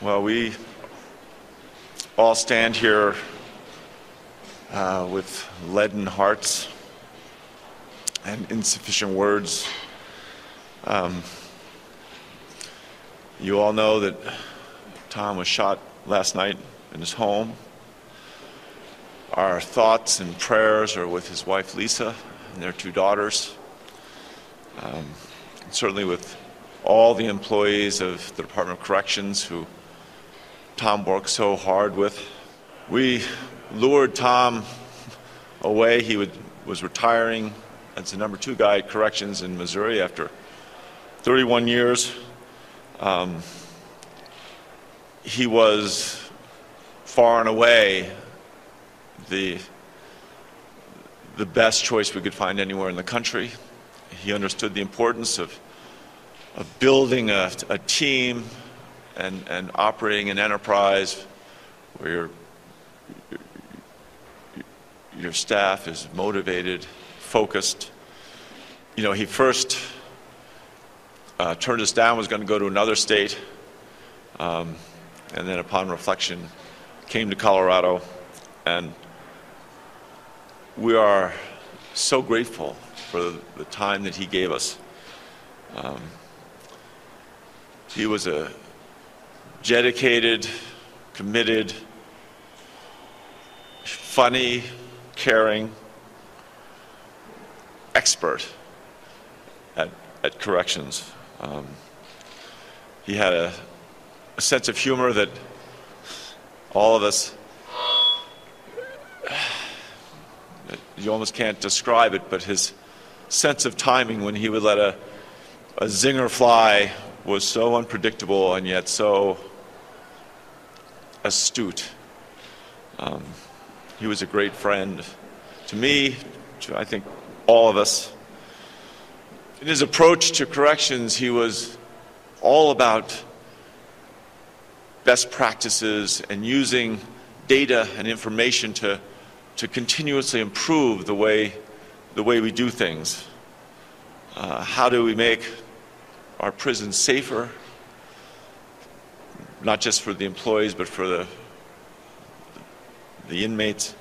Well, we all stand here with leaden hearts and insufficient words. You all know that Tom was shot last night in his home. Our thoughts and prayers are with his wife Lisa and their two daughters. Certainly with all the employees of the Department of Corrections who Tom worked so hard with. We lured Tom away. He was retiring as the number 2 guy at Corrections in Missouri after 31 years. He was far and away the best choice we could find anywhere in the country. He understood the importance of building a team and operating an enterprise where your staff is motivated, focused. You know, he first turned us down, was going to go to another state, and then upon reflection came to Colorado, and we are so grateful for the time that he gave us. He was a dedicated, committed, funny, caring expert at Corrections. He had a sense of humor that all of us, you almost can't describe it, but his sense of timing when he would let a zinger fly was so unpredictable and yet so astute. He was a great friend to me, to I think all of us. In his approach to Corrections, he was all about best practices and using data and information to continuously improve the way we do things. How do we make our prisons safer, not just for the employees, but for the inmates?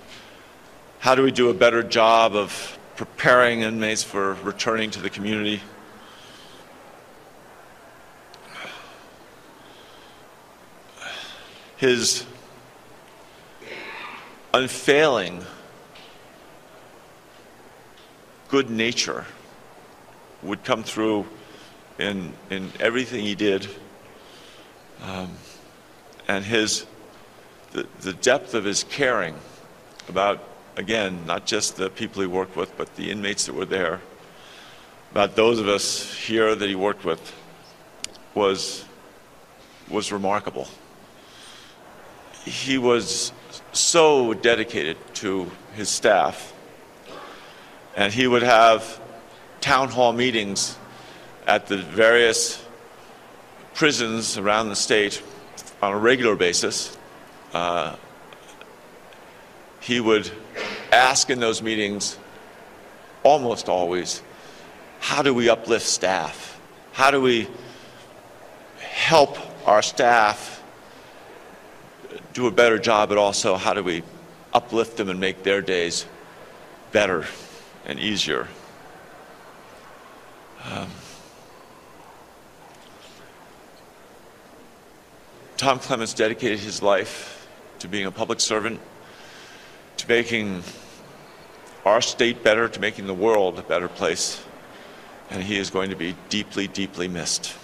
How do we do a better job of preparing inmates for returning to the community? His unfailing good nature would come through in everything he did, and the depth of his caring about, again, not just the people he worked with, but the inmates that were there, about those of us here that he worked with, was remarkable. He was so dedicated to his staff, and he would have town hall meetings at the various prisons around the state on a regular basis. He would ask in those meetings, almost always, how do we uplift staff? How do we help our staff do a better job, but also how do we uplift them and make their days better and easier? Tom Clements dedicated his life to being a public servant, to making our state better, to making the world a better place, and he is going to be deeply, deeply missed.